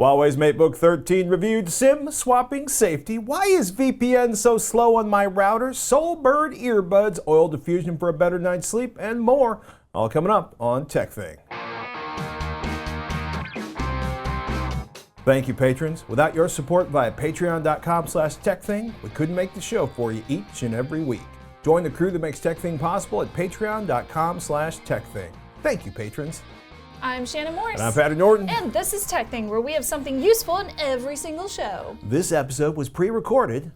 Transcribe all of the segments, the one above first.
Huawei's MateBook 13 reviewed SIM swapping safety. Why is VPN so slow on my router? Soul BYRD earbuds, oil diffusion for a better night's sleep, and more. All coming up on TekThing. Thank you, patrons. Without your support via patreon.com/TekThing, we couldn't make the show for you each and every week. Join the crew that makes TekThing possible at patreon.com/TekThing. Thank you, patrons. I'm Shannon Morris. And I'm Patty Norton. And this is TekThing, where we have something useful in every single show. This episode was pre-recorded.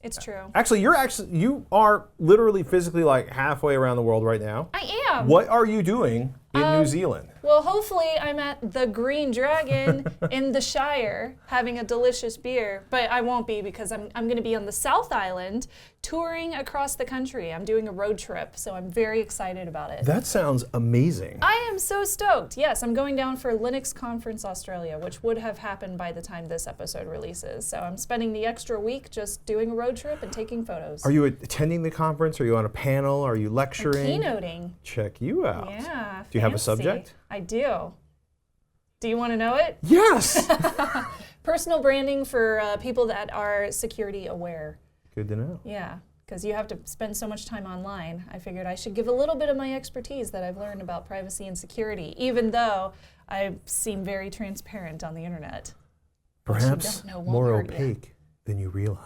It's true. Actually, you are literally physically like halfway around the world right now. I am. What are you doing in New Zealand? Well, hopefully I'm at the Green Dragon in the Shire having a delicious beer, but I won't be because I'm going to be on the South Island touring across the country. I'm doing a road trip, so I'm very excited about it. That sounds amazing. I am so stoked. Yes, I'm going down for Linux Conference Australia, which would have happened by the time this episode releases. So I'm spending the extra week just doing a road trip and taking photos. Are you attending the conference? Are you on a panel? Are you lecturing? I'm keynoting. Check you out. Yeah. Do you have a subject? I do. Do you want to know it? Yes! Personal branding for people that are security aware. Good to know. Yeah, because you have to spend so much time online. I figured I should give a little bit of my expertise that I've learned about privacy and security, even though I seem very transparent on the internet. Perhaps more opaque than you realize.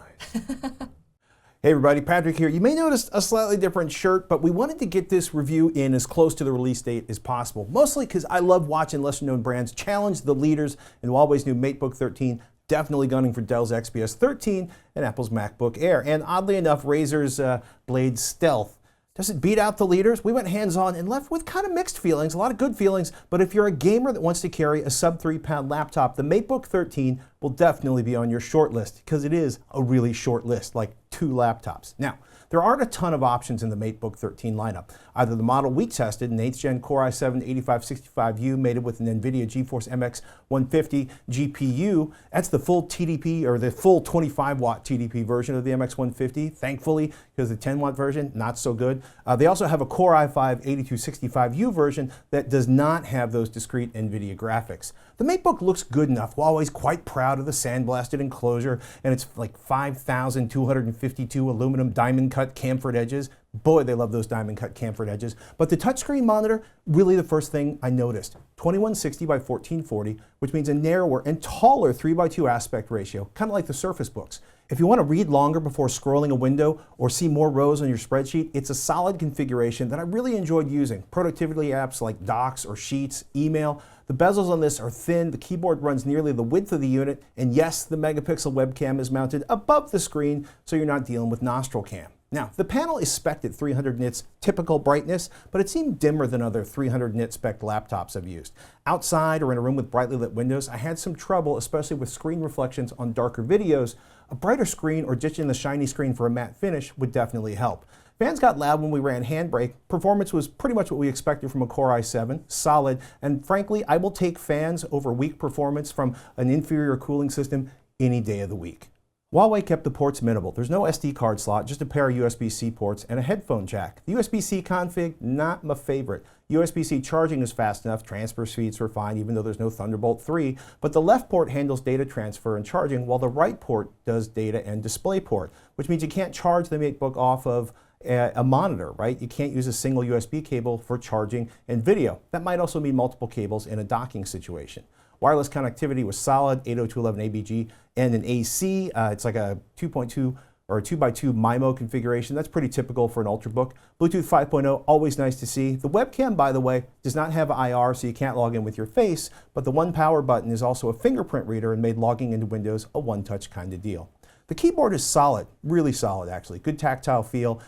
Hey everybody, Patrick here. You may notice a slightly different shirt, but we wanted to get this review in as close to the release date as possible, mostly because I love watching lesser known brands challenge the leaders in Huawei's new MateBook 13, definitely gunning for Dell's XPS 13 and Apple's MacBook Air. And oddly enough, Razer's Blade Stealth. Does it beat out the leaders? We went hands-on and left with kind of mixed feelings, a lot of good feelings, but if you're a gamer that wants to carry a sub 3-pound laptop, the MateBook 13 will definitely be on your short list, because it is a really short list, like 2 laptops. Now, there aren't a ton of options in the MateBook 13 lineup. Either the model we tested, an 8th Gen Core i7-8565U mated with an Nvidia GeForce MX 150 GPU. That's the full TDP, or the full 25-watt TDP version of the MX 150, thankfully, because the 10-watt version, not so good. They also have a Core i5-8265U version that does not have those discrete Nvidia graphics. The MateBook looks good enough. Huawei's quite proud of the sandblasted enclosure, and it's like 5,252 aluminum diamond-cut chamfered edges. Boy, they love those diamond-cut chamfered edges. But the touchscreen monitor, really the first thing I noticed. 2160 by 1440, which means a narrower and taller 3:2 aspect ratio, kind of like the Surface Books. If you want to read longer before scrolling a window or see more rows on your spreadsheet, it's a solid configuration that I really enjoyed using. Productivity apps like Docs or Sheets, email. The bezels on this are thin, the keyboard runs nearly the width of the unit, and yes, the megapixel webcam is mounted above the screen, so you're not dealing with nostril cam. Now, the panel is spec'd at 300 nits typical brightness, but it seemed dimmer than other 300 nit spec laptops I've used. Outside or in a room with brightly lit windows, I had some trouble, especially with screen reflections on darker videos. A brighter screen or ditching the shiny screen for a matte finish would definitely help. Fans got loud when we ran Handbrake. Performance was pretty much what we expected from a Core i7, solid, and frankly, I will take fans over weak performance from an inferior cooling system any day of the week. Huawei kept the ports minimal. There's no SD card slot, just a pair of USB-C ports and a headphone jack. The USB-C config, not my favorite. USB-C charging is fast enough, transfer speeds were fine even though there's no Thunderbolt 3, but the left port handles data transfer and charging while the right port does data and display port, which means you can't charge the MateBook off of a monitor, right? You can't use a single USB cable for charging and video. That might also mean multiple cables in a docking situation. Wireless connectivity was solid, 802.11 ABG and an AC. It's like a 2.2 or a 2x2 MIMO configuration. That's pretty typical for an Ultrabook. Bluetooth 5.0, always nice to see. The webcam, by the way, does not have IR, so you can't log in with your face, but the one power button is also a fingerprint reader and made logging into Windows a one-touch kind of deal. The keyboard is solid, really solid actually. Good tactile feel,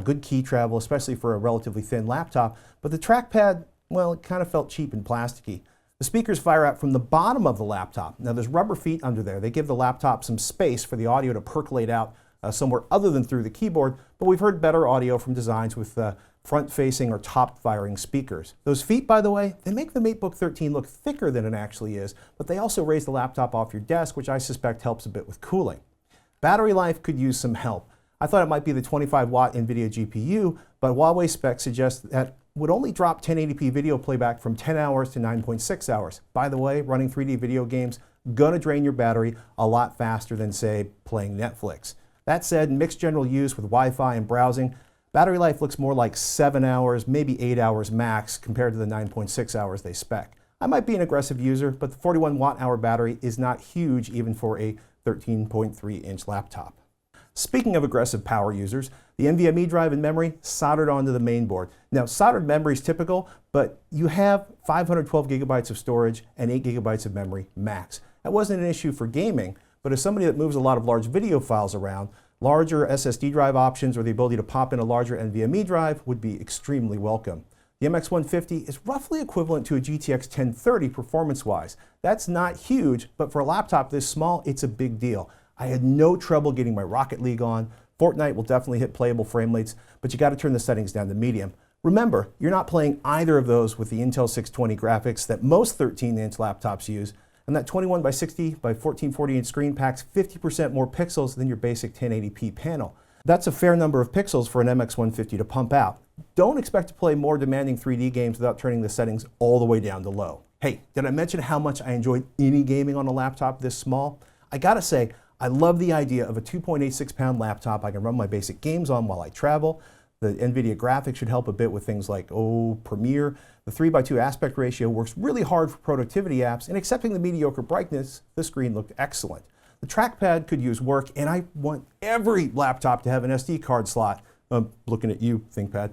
good key travel, especially for a relatively thin laptop, but the trackpad, well, it kind of felt cheap and plasticky. The speakers fire out from the bottom of the laptop. Now there's rubber feet under there. They give the laptop some space for the audio to percolate out somewhere other than through the keyboard, but we've heard better audio from designs with front-facing or top-firing speakers. Those feet, by the way, they make the MateBook 13 look thicker than it actually is, but they also raise the laptop off your desk, which I suspect helps a bit with cooling. Battery life could use some help. I thought it might be the 25-watt Nvidia GPU, but Huawei specs suggest that would only drop 1080p video playback from 10 hours to 9.6 hours. By the way, running 3D video games gonna drain your battery a lot faster than, say, playing Netflix. That said, in mixed general use with Wi-Fi and browsing, battery life looks more like 7 hours, maybe 8 hours max compared to the 9.6 hours they spec. I might be an aggressive user, but the 41 watt-hour battery is not huge even for a 13.3-inch laptop. Speaking of aggressive power users, the NVMe drive and memory soldered onto the main board. Now, soldered memory is typical, but you have 512 gigabytes of storage and 8 gigabytes of memory max. That wasn't an issue for gaming, but as somebody that moves a lot of large video files around, larger SSD drive options or the ability to pop in a larger NVMe drive would be extremely welcome. The MX150 is roughly equivalent to a GTX 1030 performance-wise. That's not huge, but for a laptop this small, it's a big deal. I had no trouble getting my Rocket League on. Fortnite will definitely hit playable frame rates, but you got to turn the settings down to medium. Remember, you're not playing either of those with the Intel 620 graphics that most 13-inch laptops use, and that 21 by 60 by 1440 inch screen packs 50% more pixels than your basic 1080p panel. That's a fair number of pixels for an MX150 to pump out. Don't expect to play more demanding 3D games without turning the settings all the way down to low. Hey, did I mention how much I enjoyed any gaming on a laptop this small? I gotta say, I love the idea of a 2.86-pound laptop I can run my basic games on while I travel. The Nvidia graphics should help a bit with things like, Premiere. The 3:2 aspect ratio works really hard for productivity apps, and accepting the mediocre brightness, the screen looked excellent. The trackpad could use work, and I want every laptop to have an SD card slot. I'm looking at you, ThinkPad.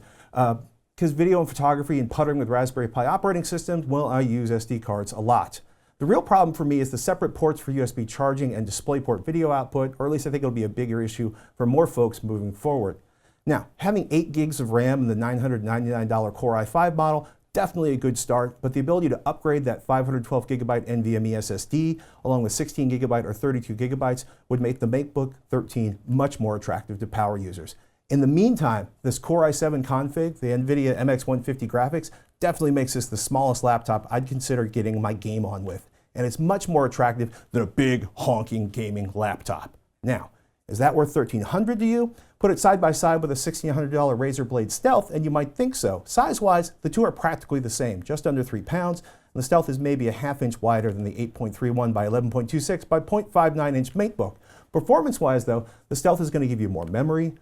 Because video and photography and puttering with Raspberry Pi operating systems, well, I use SD cards a lot. The real problem for me is the separate ports for USB charging and DisplayPort video output, or at least I think it'll be a bigger issue for more folks moving forward. Now, having 8 gigs of RAM in the $999 Core i5 model, definitely a good start, but the ability to upgrade that 512 gigabyte NVMe SSD along with 16 gigabyte or 32 gigabytes would make the MateBook 13 much more attractive to power users. In the meantime, this Core i7 config, the Nvidia MX150 graphics, definitely makes this the smallest laptop I'd consider getting my game on with, and it's much more attractive than a big honking gaming laptop. Now, is that worth $1,300 to you? Put it side by side with a $1,600 Razer Blade Stealth, and you might think so. Size-wise, the two are practically the same, just under 3 pounds, and the Stealth is maybe a ½ inch wider than the 8.31 by 11.26 by 0.59 inch MateBook. Performance-wise, though, the Stealth is going to give you more memory,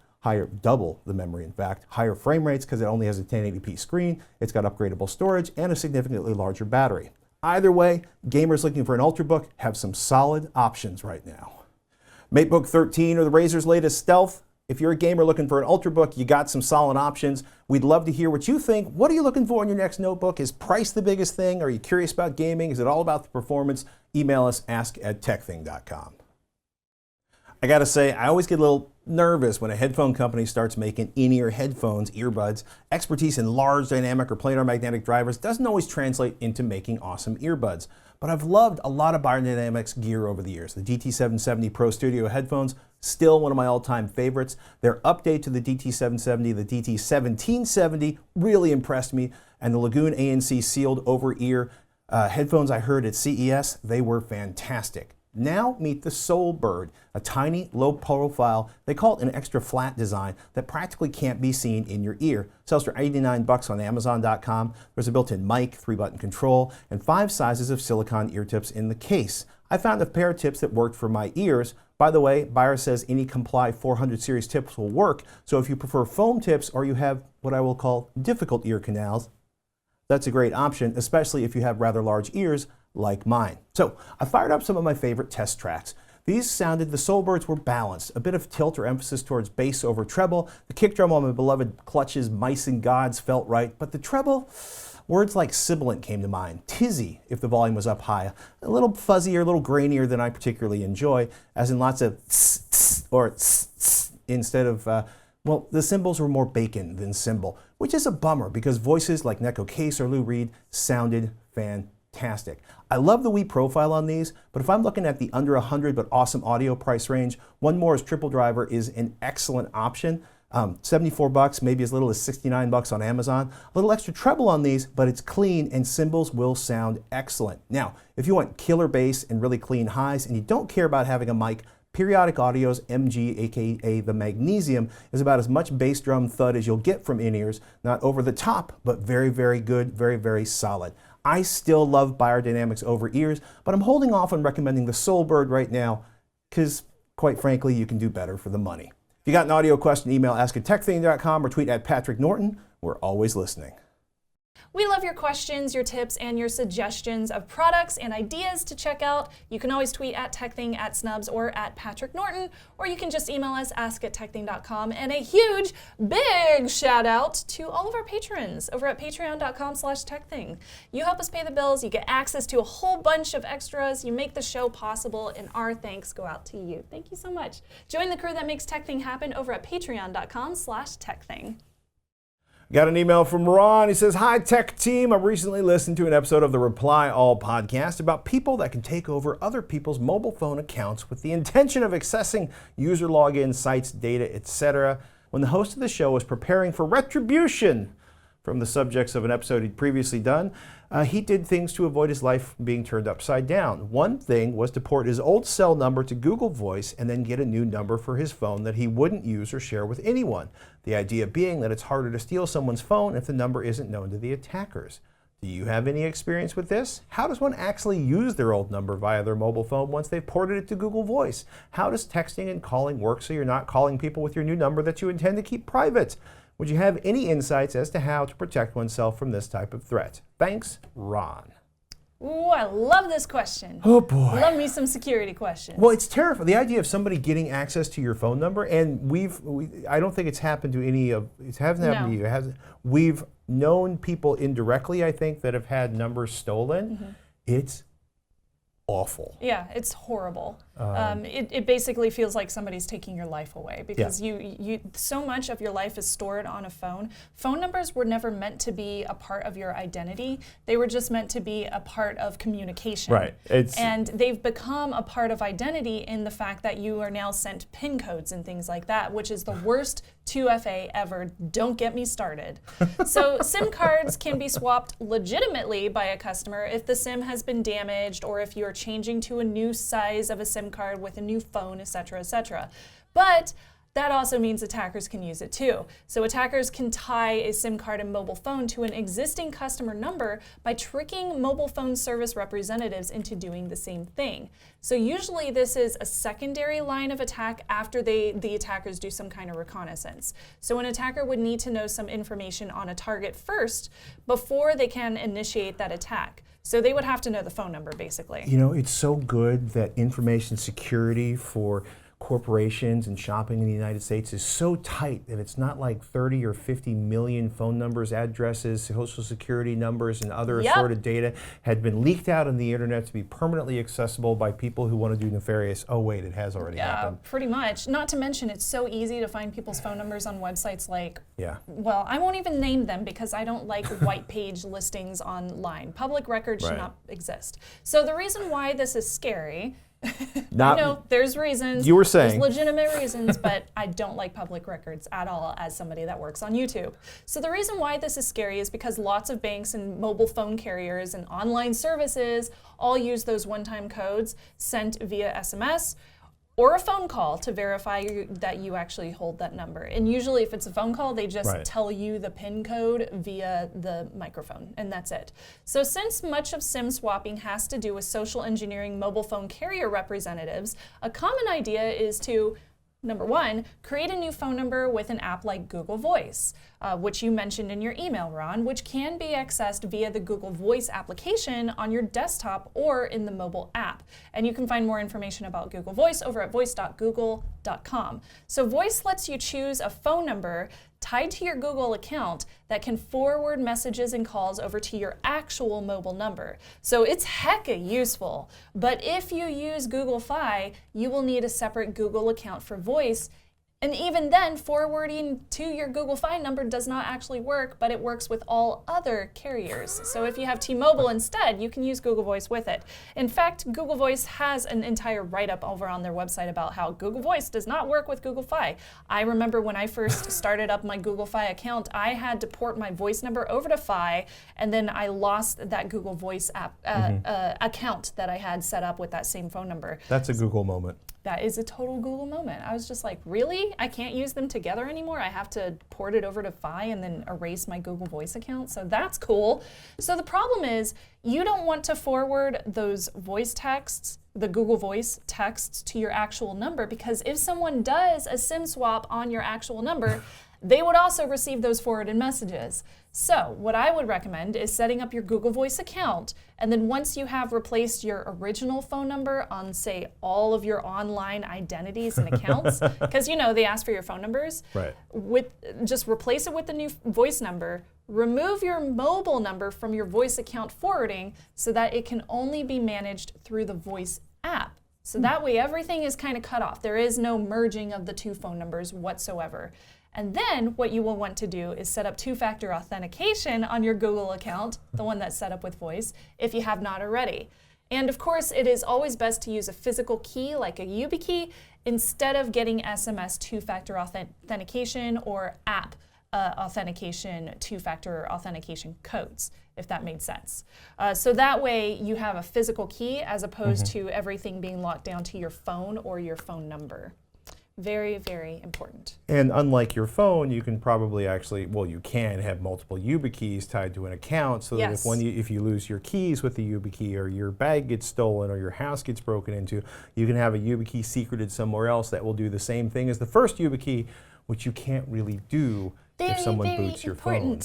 double the memory, in fact, higher frame rates because it only has a 1080p screen, it's got upgradable storage, and a significantly larger battery. Either way, gamers looking for an Ultrabook have some solid options right now. MateBook 13 or the Razer's latest Stealth. If you're a gamer looking for an Ultrabook, you got some solid options. We'd love to hear what you think. What are you looking for in your next notebook? Is price the biggest thing? Are you curious about gaming? Is it all about the performance? Email us, ask@tekthing.com. I gotta say, I always get a little nervous when a headphone company starts making in-ear headphones, earbuds. Expertise in large dynamic or planar magnetic drivers doesn't always translate into making awesome earbuds. But I've loved a lot of Beyerdynamics gear over the years. The DT770 Pro Studio headphones, still one of my all-time favorites. Their update to the DT770, the DT1770, really impressed me. And the LAGOON ANC sealed over-ear headphones I heard at CES, they were fantastic. Now meet the Soul BYRD, a tiny, low-profile, they call it an extra flat design that practically can't be seen in your ear. Sells for $89 on Amazon.com. There's a built-in mic, 3-button control, and 5 sizes of silicone ear tips in the case. I found a pair of tips that worked for my ears. By the way, Bayer says any Comply 400 series tips will work, so if you prefer foam tips or you have what I will call difficult ear canals, that's a great option, especially if you have rather large ears like mine. So I fired up some of my favorite test tracks. These sounded, the Soul BYRDs were balanced, a bit of tilt or emphasis towards bass over treble. The kick drum on my beloved Clutch's Mice and Gods felt right, but the treble, words like sibilant came to mind. Tizzy, if the volume was up high. A little fuzzier, a little grainier than I particularly enjoy, as in lots of tss, tss, or tss, tss, instead of, well, the cymbals were more bacon than cymbal, which is a bummer because voices like Neko Case or Lou Reed sounded fantastic. I love the Wii profile on these, but if I'm looking at the under 100 but awesome audio price range, One More's triple driver is an excellent option. $74, maybe as little as $69 on Amazon. A little extra treble on these, but it's clean and cymbals will sound excellent. Now, if you want killer bass and really clean highs and you don't care about having a mic, Periodic Audio's MG, aka the Magnesium, is about as much bass drum thud as you'll get from in-ears. Not over the top, but very, very good, very, very solid. I still love Beyerdynamics over ears, but I'm holding off on recommending the Soul BYRD right now because, quite frankly, you can do better for the money. If you got an audio question, email ask@tekthing.com or tweet at Patrick Norton. We're always listening. We love your questions, your tips, and your suggestions of products and ideas to check out. You can always tweet at TekThing, at Snubs, or at Patrick Norton, or you can just email us, ask@tekthing.com. And a huge, big shout out to all of our patrons over at patreon.com/TekThing. You help us pay the bills, you get access to a whole bunch of extras, you make the show possible, and our thanks go out to you. Thank you so much. Join the crew that makes TekThing happen over at patreon.com/TekThing. Got an email from Ron. He says, "Hi, tech team. I recently listened to an episode of the Reply All podcast about people that can take over other people's mobile phone accounts with the intention of accessing user login, sites, data, etc. When the host of the show was preparing for retribution from the subjects of an episode he'd previously done, he did things to avoid his life being turned upside down. One thing was to port his old cell number to Google Voice and then get a new number for his phone that he wouldn't use or share with anyone. The idea being that it's harder to steal someone's phone if the number isn't known to the attackers. Do you have any experience with this? How does one actually use their old number via their mobile phone once they've ported it to Google Voice? How does texting and calling work so you're not calling people with your new number that you intend to keep private? Would you have any insights as to how to protect oneself from this type of threat? Thanks, Ron." Ooh, I love this question. Oh boy. Love me some security questions. Well, it's terrifying. The idea of somebody getting access to your phone number, and I don't think it's happened to any of, it hasn't happened to you. It hasn't. We've known people indirectly, I think, that have had numbers stolen. Mm-hmm. It's awful. Yeah, it's horrible. It basically feels like somebody's taking your life away because you so much of your life is stored on a phone. Phone numbers were never meant to be a part of your identity. They were just meant to be a part of communication. Right. And they've become a part of identity in the fact that you are now sent PIN codes and things like that, which is the worst 2FA ever. Don't get me started. So SIM cards can be swapped legitimately by a customer if the SIM has been damaged or if you're changing to a new size of a SIM card with a new phone, etc., etc. But that also means attackers can use it too. So attackers can tie a SIM card and mobile phone to an existing customer number by tricking mobile phone service representatives into doing the same thing. So usually this is a secondary line of attack after the attackers do some kind of reconnaissance. So an attacker would need to know some information on a target first before they can initiate that attack. So they would have to know the phone number, basically. You know, it's so good that information security for corporations and shopping in the United States is so tight that it's not like 30 or 50 million phone numbers, addresses, social security numbers, and other assorted data had been leaked out on the internet to be permanently accessible by people who want to do nefarious. Oh wait, it has already happened. Pretty much. Not to mention it's so easy to find people's phone numbers on websites like, well, I won't even name them because I don't like white page listings online. Public records should not exist. So the reason why this is scary, no, there's reasons. You were saying. There's legitimate reasons, but I don't like public records at all as somebody that works on YouTube. So the reason why this is scary is because lots of banks and mobile phone carriers and online services all use those one-time codes sent via SMS or a phone call to verify that you actually hold that number. And usually if it's a phone call, they just tell you the PIN code via the microphone, and that's it. So since much of SIM swapping has to do with social engineering mobile phone carrier representatives, a common idea is to, number one, create a new phone number with an app like Google Voice, which you mentioned in your email, Ron, which can be accessed via the Google Voice application on your desktop or in the mobile app. And you can find more information about Google Voice over at voice.google.com. So Voice lets you choose a phone number tied to your Google account that can forward messages and calls over to your actual mobile number. So it's hecka useful, but if you use Google Fi, you will need a separate Google account for Voice. And even then, forwarding to your Google Fi number does not actually work, but it works with all other carriers. So if you have T-Mobile instead, you can use Google Voice with it. In fact, Google Voice has an entire write-up over on their website about how Google Voice does not work with Google Fi. I remember when I first started up my Google Fi account, I had to port my voice number over to Fi, and then I lost that Google Voice app account that I had set up with that same phone number. That's a Google moment. That is a total Google moment. I was just like, really? free. I can't use them together anymore. I have to port it over to Fi and then erase my Google Voice account. So that's cool. So the problem is you don't want to forward those voice texts, the Google Voice texts, to your actual number, because if someone does a SIM swap on your actual number, they would also receive those forwarded messages. So what I would recommend is setting up your Google Voice account, and then once you have replaced your original phone number on, say, all of your online identities and accounts, because you know they ask for your phone numbers, right? Just replace it with the new voice number, remove your mobile number from your voice account forwarding so that it can only be managed through the voice app. So that way everything is kind of cut off. There is no merging of the two phone numbers whatsoever. And then what you will want to do is set up two-factor authentication on your Google account, the one that's set up with voice, if you have not already. And of course, it is always best to use a physical key like a YubiKey instead of getting SMS two-factor authentication or app authentication, two-factor authentication codes, if that made sense. So that way you have a physical key as opposed to everything being locked down to your phone or your phone number. Very, very important. And unlike your phone, you can probably actually, well, you can have multiple YubiKeys tied to an account, so that if you lose your keys with the YubiKey, or your bag gets stolen, or your house gets broken into, you can have a YubiKey secreted somewhere else that will do the same thing as the first YubiKey, which you can't really do if someone boots your phone.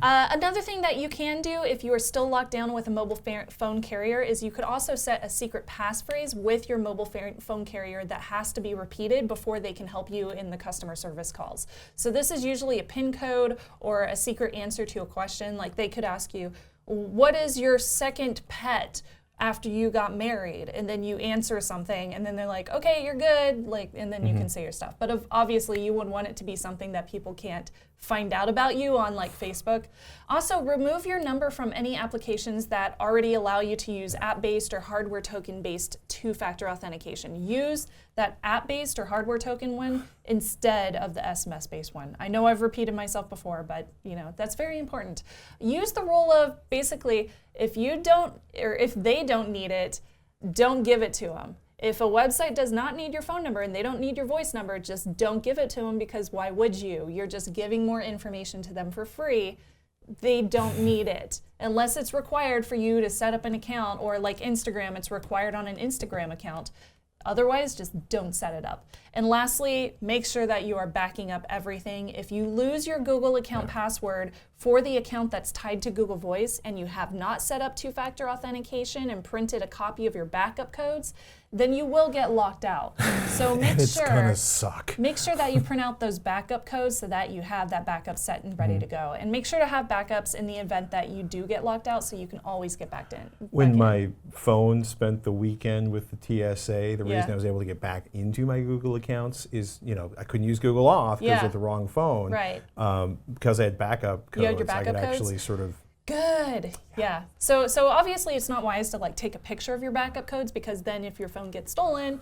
Another thing that you can do if you are still locked down with a mobile phone carrier is you could also set a secret passphrase with your mobile phone carrier that has to be repeated before they can help you in the customer service calls. So this is usually a PIN code or a secret answer to a question. Like they could ask you, what is your second pet after you got married? And then you answer something, and then they're like, okay, you're good, like, and then you can say your stuff. But obviously you would want it to be something that people can't find out about you on like Facebook. Also, remove your number from any applications that already allow you to use app-based or hardware token-based two-factor authentication. Use that app-based or hardware token one instead of the SMS-based one. I know I've repeated myself before, but you know, that's very important. Use the rule of basically, if you don't, or if they don't need it, don't give it to them. If a website does not need your phone number and they don't need your voice number, just don't give it to them, because why would you? You're just giving more information to them for free. They don't need it. Unless it's required for you to set up an account, or like Instagram, it's required on an Instagram account. Otherwise, just don't set it up. And lastly, make sure that you are backing up everything. If you lose your Google account password for the account that's tied to Google Voice and you have not set up two-factor authentication and printed a copy of your backup codes, then you will get locked out. So make make sure that you print out those backup codes so that you have that backup set and ready to go. And make sure to have backups in the event that you do get locked out, so you can always get back in. When my phone spent the weekend with the TSA, the reason I was able to get back into my Google accounts is, you know, I couldn't use Google off because of the wrong phone. Right. Because I had backup codes, you had your backup I could codes? actually sort of. Good. Yeah. So obviously it's not wise to like take a picture of your backup codes, because then if your phone gets stolen,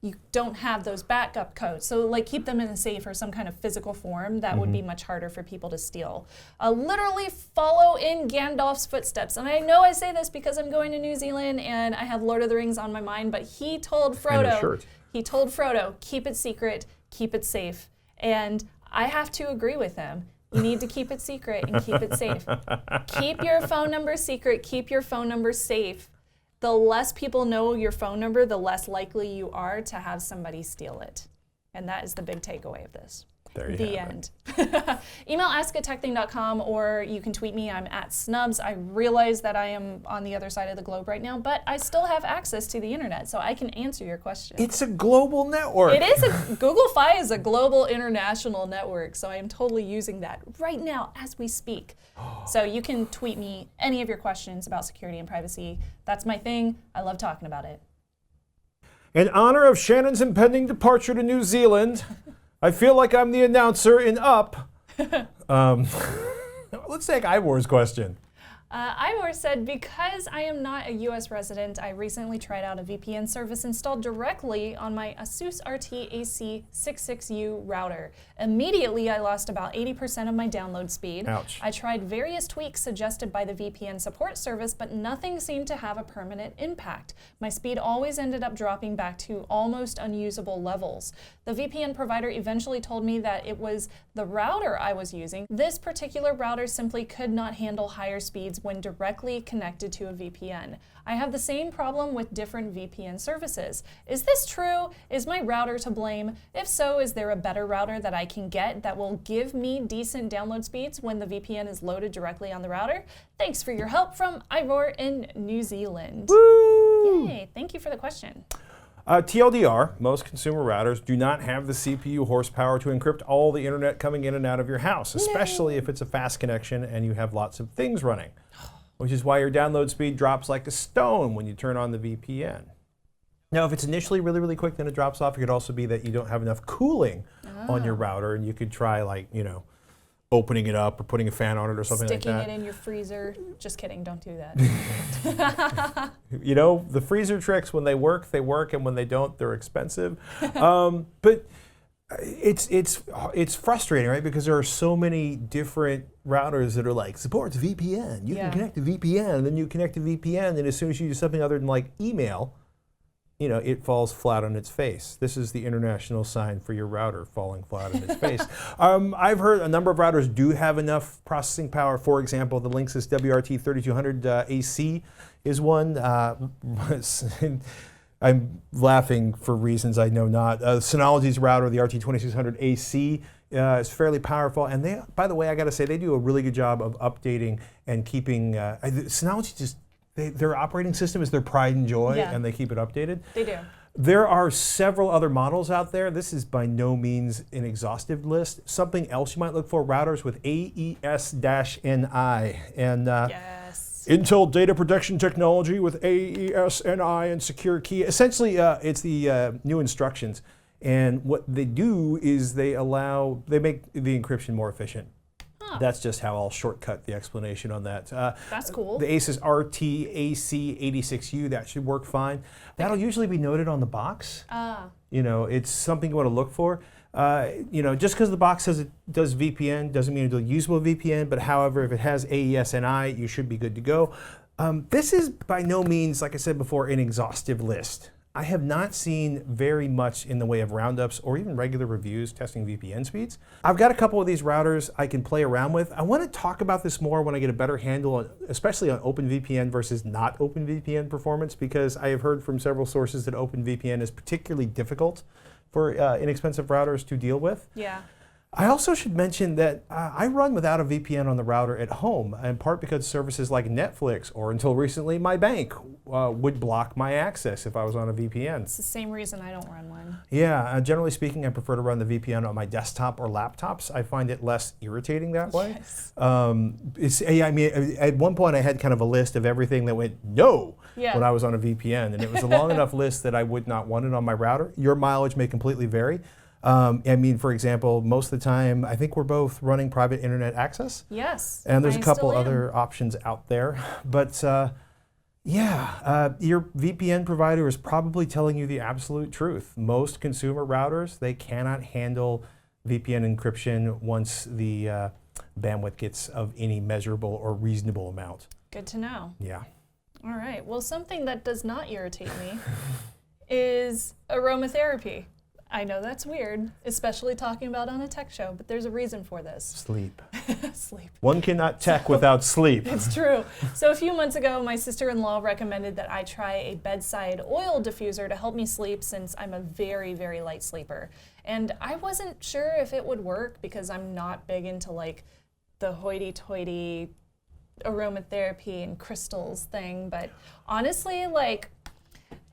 you don't have those backup codes. So like keep them in a safe or some kind of physical form. That would be much harder for people to steal. Literally follow in Gandalf's footsteps. And I know I say this because I'm going to New Zealand and I have Lord of the Rings on my mind, but he told Frodo, keep it secret, keep it safe. And I have to agree with him. You need to keep it secret and keep it safe. Keep your phone number secret, keep your phone number safe. The less people know your phone number, the less likely you are to have somebody steal it. And that is the big takeaway of this. There you the have end. Email ask@tekthing.com, or you can tweet me. I'm @snubs. I realize that I am on the other side of the globe right now, but I still have access to the internet, so I can answer your questions. It's a global network. It is. Google Fi is a global international network, so I am totally using that right now as we speak. So you can tweet me any of your questions about security and privacy. That's my thing. I love talking about it. In honor of Shannon's impending departure to New Zealand, I feel like I'm the announcer in Up. Let's take Ivor's question. Ivor said, because I am not a US resident, I recently tried out a VPN service installed directly on my Asus RT AC66U router. Immediately, I lost about 80% of my download speed. Ouch. I tried various tweaks suggested by the VPN support service, but nothing seemed to have a permanent impact. My speed always ended up dropping back to almost unusable levels. The VPN provider eventually told me that it was the router I was using. This particular router simply could not handle higher speeds when directly connected to a VPN. I have the same problem with different VPN services. Is this true? Is my router to blame? If so, is there a better router that I can get that will give me decent download speeds when the VPN is loaded directly on the router? Thanks for your help from Ivor in New Zealand. Woo! Yay, thank you for the question. TLDR, most consumer routers do not have the CPU horsepower to encrypt all the internet coming in and out of your house, especially if it's a fast connection and you have lots of things running, which is why your download speed drops like a stone when you turn on the VPN. Now, if it's initially really, really quick, then it drops off. It could also be that you don't have enough cooling on your router, and you could try, like, you know, opening it up or putting a fan on it or something like that. Sticking it in your freezer. Just kidding, don't do that. You know, the freezer tricks, when they work, and when they don't, they're expensive. But it's frustrating, right? Because there are so many different routers that are like, supports VPN. You can connect to VPN, and then you connect to VPN, and as soon as you do something other than like email, you know, it falls flat on its face. This is the international sign for your router falling flat on its face. I've heard a number of routers do have enough processing power. For example, the Linksys WRT 3200 AC is one. I'm laughing for reasons I know not. Synology's router, the RT2600 AC, is fairly powerful. And they, by the way, I got to say, they do a really good job of updating and keeping. Synology just, their operating system is their pride and joy, and they keep it updated. They do. There are several other models out there. This is by no means an exhaustive list. Something else you might look for, routers with aes-ni. And Intel data protection technology with aes-ni and secure key. Essentially, it's the new instructions. And what they do is they make the encryption more efficient. That's just how I'll shortcut the explanation on that. That's cool. The Asus RT AC86U, that should work fine. That'll usually be noted on the box. You know, it's something you want to look for. You know, just because the box says it does VPN doesn't mean it'll usable VPN, but however, if it has aes-ni, you should be good to go. This is by no means, like I said before, an exhaustive list. I have not seen very much in the way of roundups or even regular reviews testing VPN speeds. I've got a couple of these routers I can play around with. I want to talk about this more when I get a better handle on, especially on OpenVPN versus not OpenVPN performance, because I have heard from several sources that OpenVPN is particularly difficult for inexpensive routers to deal with. Yeah. I also should mention that I run without a VPN on the router at home, in part because services like Netflix, or until recently my bank, would block my access if I was on a VPN. It's the same reason I don't run one. Yeah, generally speaking, I prefer to run the VPN on my desktop or laptops. I find it less irritating that way. Yes. I mean, at one point I had kind of a list of everything that went no when I was on a VPN, and it was a long enough list that I would not want it on my router. Your mileage may completely vary. I mean, for example, most of the time, I think we're both running private internet access. Yes. And there's a couple other options out there. But your VPN provider is probably telling you the absolute truth. Most consumer routers, they cannot handle VPN encryption once the bandwidth gets of any measurable or reasonable amount. Good to know. Yeah. All right. Well, something that does not irritate me is aromatherapy. I know that's weird, especially talking about on a tech show, but there's a reason for this. Sleep. Sleep. One cannot tech without sleep. It's true. So a few months ago, my sister-in-law recommended that I try a bedside oil diffuser to help me sleep, since I'm a very, very light sleeper. And I wasn't sure if it would work because I'm not big into like the hoity-toity aromatherapy and crystals thing, but honestly, like,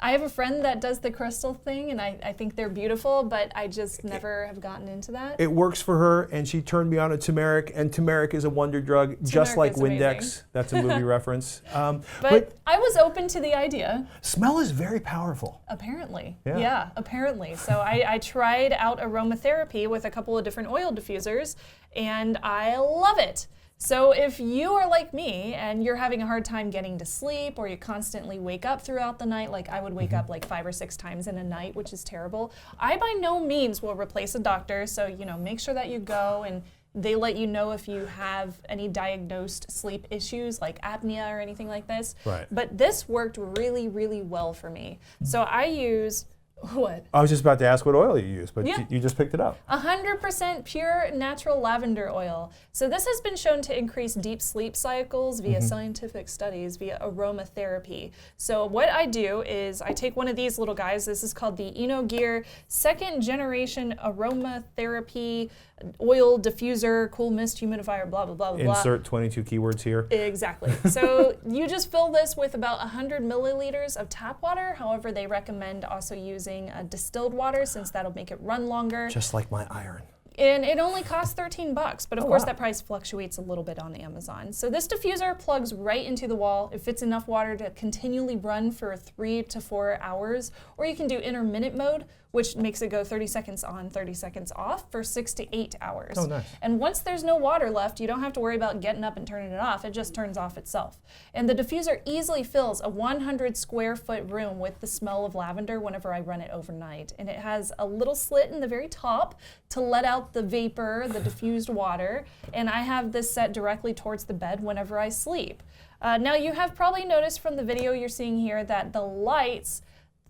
I have a friend that does the crystal thing, and I think they're beautiful, but I just never have gotten into that. It works for her, and she turned me on to turmeric, and turmeric is a wonder drug, just like Windex. Amazing. That's a movie reference. But I was open to the idea. Smell is very powerful. Apparently. Yeah. Yeah, apparently. So I tried out aromatherapy with a couple of different oil diffusers, and I love it. So if you are like me and you're having a hard time getting to sleep, or you constantly wake up throughout the night, like I would wake up like 5 or 6 times in a night, which is terrible, I by no means will replace a doctor. So, you know, make sure that you go and they let you know if you have any diagnosed sleep issues like apnea or anything like this. Right. But this worked really, really well for me. So I use, what? I was just about to ask what oil you use, but Yeah. you just picked it up. 100% pure natural lavender oil. So this has been shown to increase deep sleep cycles via scientific studies, via aromatherapy. So what I do is I take one of these little guys. This is called the Gear 2nd generation aromatherapy oil diffuser, cool mist humidifier, blah, blah, blah, blah. Insert 22 keywords here. Exactly. So you just fill this with about 100 milliliters of tap water. However, they recommend also using distilled water since that'll make it run longer. Just like my iron. And it only costs $13, but of course wow. that price fluctuates a little bit on Amazon. So this diffuser plugs right into the wall. It fits enough water to continually run for 3 to 4 hours, or you can do intermittent mode, which makes it go 30 seconds on, 30 seconds off for 6 to 8 hours. Oh, nice. And once there's no water left, you don't have to worry about getting up and turning it off. It just turns off itself. And the diffuser easily fills a 100 square foot room with the smell of lavender whenever I run it overnight. And it has a little slit in the very top to let out the vapor, the diffused water. And I have this set directly towards the bed whenever I sleep. Now you have probably noticed from the video you're seeing here that the lights,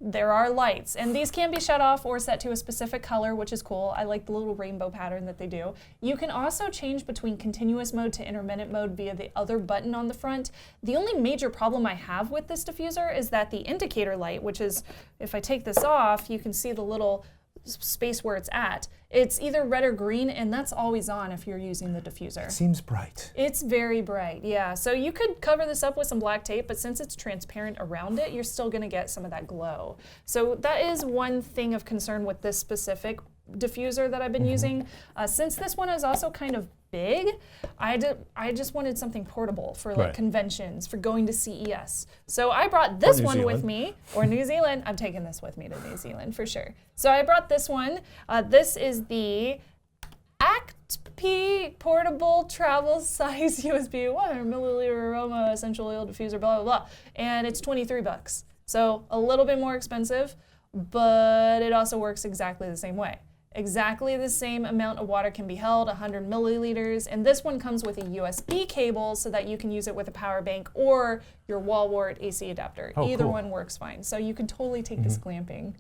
there are lights, and these can be shut off or set to a specific color, which is cool. I like the little rainbow pattern that they do. You can also change between continuous mode to intermittent mode via the other button on the front. The only major problem I have with this diffuser is that the indicator light, which is, if I take this off, you can see the little space where it's at. It's either red or green, and that's always on if you're using the diffuser. It seems bright. It's very bright, yeah. So you could cover this up with some black tape, but since it's transparent around it, you're still gonna get some of that glow. So that is one thing of concern with this specific diffuser that I've been using. Since this one is also kind of big, I just wanted something portable for like conventions, for going to CES. So I brought this one with me, or New Zealand. I'm taking this with me to New Zealand for sure. So I brought this one. This is the ACT portable travel size USB 100 milliliter aroma essential oil diffuser, blah, blah, blah. And it's $23. So a little bit more expensive, but it also works exactly the same way. Exactly the same amount of water can be held, 100 milliliters, and this one comes with a USB cable so that you can use it with a power bank or your wall wart AC adapter. Either one works fine. So you can totally take this glamping.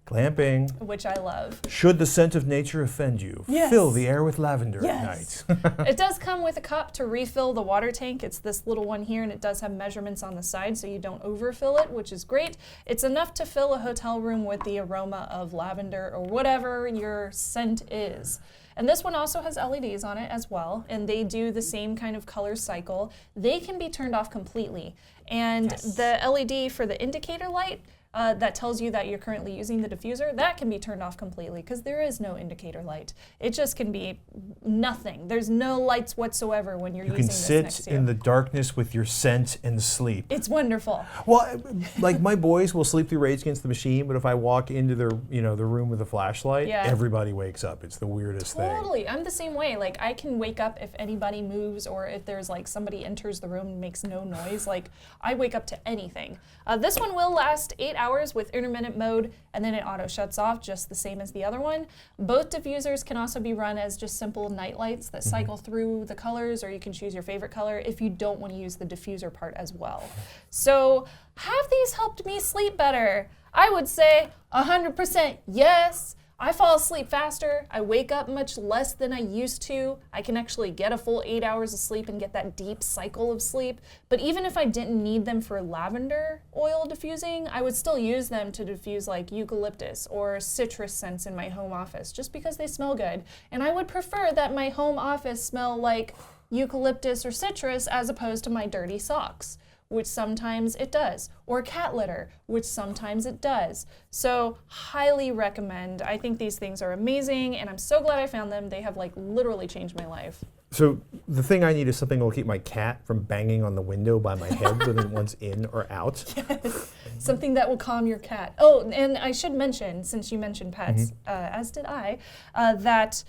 Glamping. Which I love. Should the scent of nature offend you, fill the air with lavender at night. It does come with a cup to refill the water tank. It's this little one here, and it does have measurements on the side so you don't overfill it, which is great. It's enough to fill a hotel room with the aroma of lavender or whatever your scent is. And this one also has LEDs on it as well, and they do the same kind of color cycle. They can be turned off completely. And the LED for the indicator light, that tells you that you're currently using the diffuser, that can be turned off completely because there is no indicator light. It just can be nothing. There's no lights whatsoever when you're using this next to you. You can sit in the darkness with your scent and sleep. It's wonderful. Well, like my boys will sleep through Rage Against the Machine, but if I walk into their, the room with a flashlight, everybody wakes up. It's the weirdest thing. Totally. I'm the same way. Like I can wake up if anybody moves or if there's like somebody enters the room and makes no noise. Like I wake up to anything. This one will last 8 hours with intermittent mode, and then it auto shuts off just the same as the other one. Both diffusers can also be run as just simple night lights that cycle through the colors, or you can choose your favorite color if you don't want to use the diffuser part as well. So have these helped me sleep better? I would say 100% yes. I fall asleep faster. I wake up much less than I used to. I can actually get a full 8 hours of sleep and get that deep cycle of sleep. But even if I didn't need them for lavender oil diffusing, I would still use them to diffuse like eucalyptus or citrus scents in my home office just because they smell good. And I would prefer that my home office smell like eucalyptus or citrus as opposed to my dirty socks, which sometimes it does, or cat litter, which sometimes it does. So highly recommend. I think these things are amazing, and I'm so glad I found them. They have like literally changed my life. So the thing I need is something that will keep my cat from banging on the window by my head when it wants in or out. Yes, something that will calm your cat. Oh, and I should mention, since you mentioned pets, as did I, that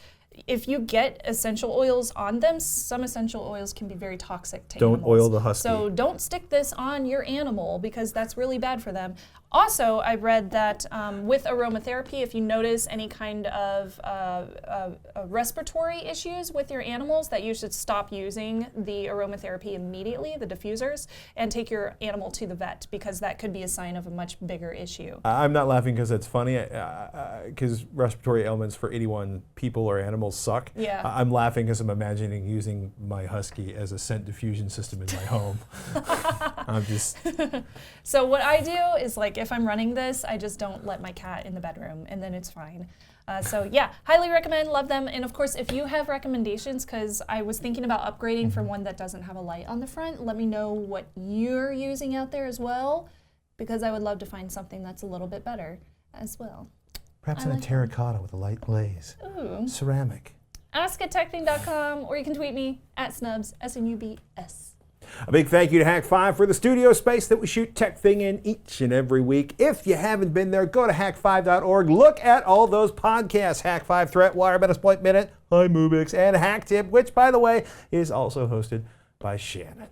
if you get essential oils on them, some essential oils can be very toxic to Don't animals. oil the husky. So don't stick this on your animal because that's really bad for them. Also, I read that with aromatherapy, if you notice any kind of respiratory issues with your animals, that you should stop using the aromatherapy immediately, the diffusers, and take your animal to the vet because that could be a sign of a much bigger issue. I'm not laughing because it's funny, because respiratory ailments for 81 people or animals suck. Yeah. I'm laughing because I'm imagining using my husky as a scent diffusion system in my home. I'm just... So what I do is, like, if I'm running this, I just don't let my cat in the bedroom, and then it's fine. So yeah, highly recommend, love them. And of course, if you have recommendations, because I was thinking about upgrading for one that doesn't have a light on the front, let me know what you're using out there as well, because I would love to find something that's a little bit better as well. Perhaps in a terracotta with a light glaze. Ooh. Ceramic. Ask@TekThing.com, or you can tweet me at Snubs, SNUBS. A big thank you to Hack5 for the studio space that we shoot TekThing in each and every week. If you haven't been there, go to hack5.org. Look at all those podcasts. Hack5 Threat, Wire, Metasploit Minute, iMovix, and Hack Tip, which, by the way, is also hosted by Shannon.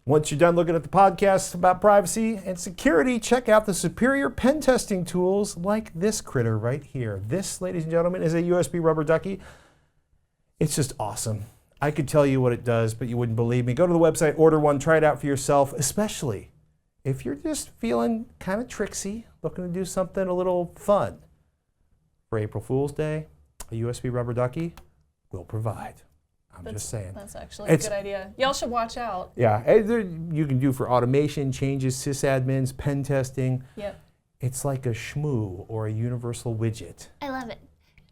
Once you're done looking at the podcasts about privacy and security, check out the superior pen testing tools like this critter right here. This, ladies and gentlemen, is a USB rubber ducky. It's just awesome. I could tell you what it does, but you wouldn't believe me. Go to the website, order one, try it out for yourself, especially if you're just feeling kind of tricksy, looking to do something a little fun. For April Fool's Day, a USB rubber ducky will provide. I'm just saying. That's actually a good idea. Y'all should watch out. Yeah, you can do for automation, changes, sysadmins, pen testing. Yep. It's like a shmoo or a universal widget. I love it.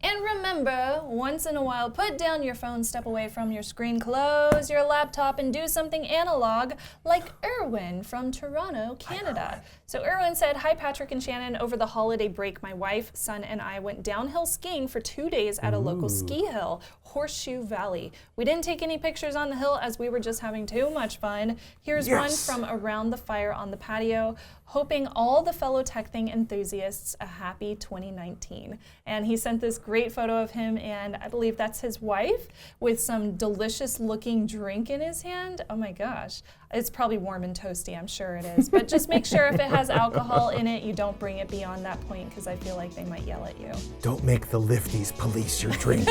And remember, once in a while, put down your phone, step away from your screen, close your laptop, and do something analog like Erwin from Toronto, Canada. So Erwin said, "Hi, Patrick and Shannon. Over the holiday break, my wife, son, and I went downhill skiing for 2 days at a local ski hill, Horseshoe Valley. We didn't take any pictures on the hill as we were just having too much fun. Here's one from around the fire on the patio. Hoping all the fellow TekThing enthusiasts a happy 2019. And he sent this great photo of him, and I believe that's his wife, with some delicious looking drink in his hand. Oh my gosh. It's probably warm and toasty, I'm sure it is. But just make sure if it has alcohol in it, you don't bring it beyond that point, because I feel like they might yell at you. Don't make the lifties police your drink.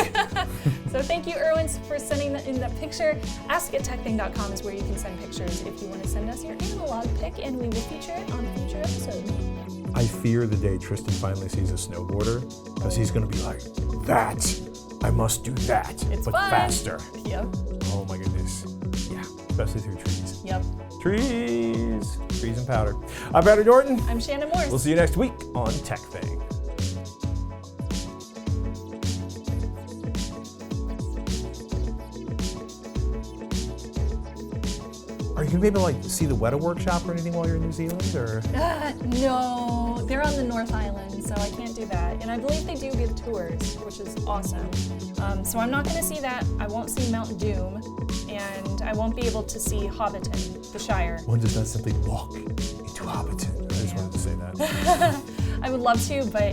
So thank you, Erwin, for sending in that picture. Ask@TekThing.com is where you can send pictures if you want to send us your analog pic, and we will feature it on future episodes. I fear the day Tristan finally sees a snowboarder, because he's going to be like, that, I must do that, It's but fun. faster. Yep. Oh my goodness. Yeah, especially through trees. Yep. Trees. Trees and powder. I'm Patrick Norton. I'm Shannon Morse. We'll see you next week on TekThing. Are you gonna be able to like see the Weta workshop or anything while you're in New Zealand, or? No, they're on the North Island, so I can't do that. And I believe they do give tours, which is awesome. So I'm not going to see that. I won't see Mount Doom, and I won't be able to see Hobbiton, the Shire. One does not simply walk into Hobbiton. I just wanted to say that. I would love to, but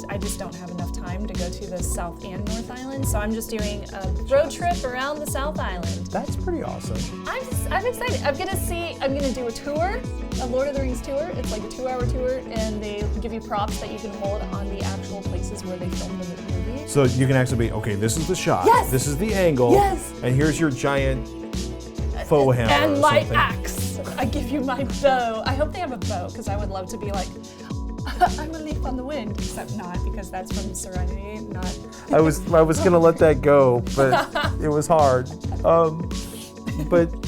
I just don't have enough time to go to the South and North Island, so I'm just doing a road trip around the South Island. That's pretty awesome. I'm excited. I'm gonna do a tour, a Lord of the Rings tour. It's like a 2-hour tour, and they give you props that you can hold on the actual places where they filmed the movie. So you can actually be, okay, this is the shot, Yes! this is the angle, Yes! and here's your giant faux hammer And or my something. axe. I give you my bow. I hope they have a bow, because I would love to be like, I'm a leaf on the wind, except not, because that's from Serenity, not. I was gonna let that go, but it was hard. But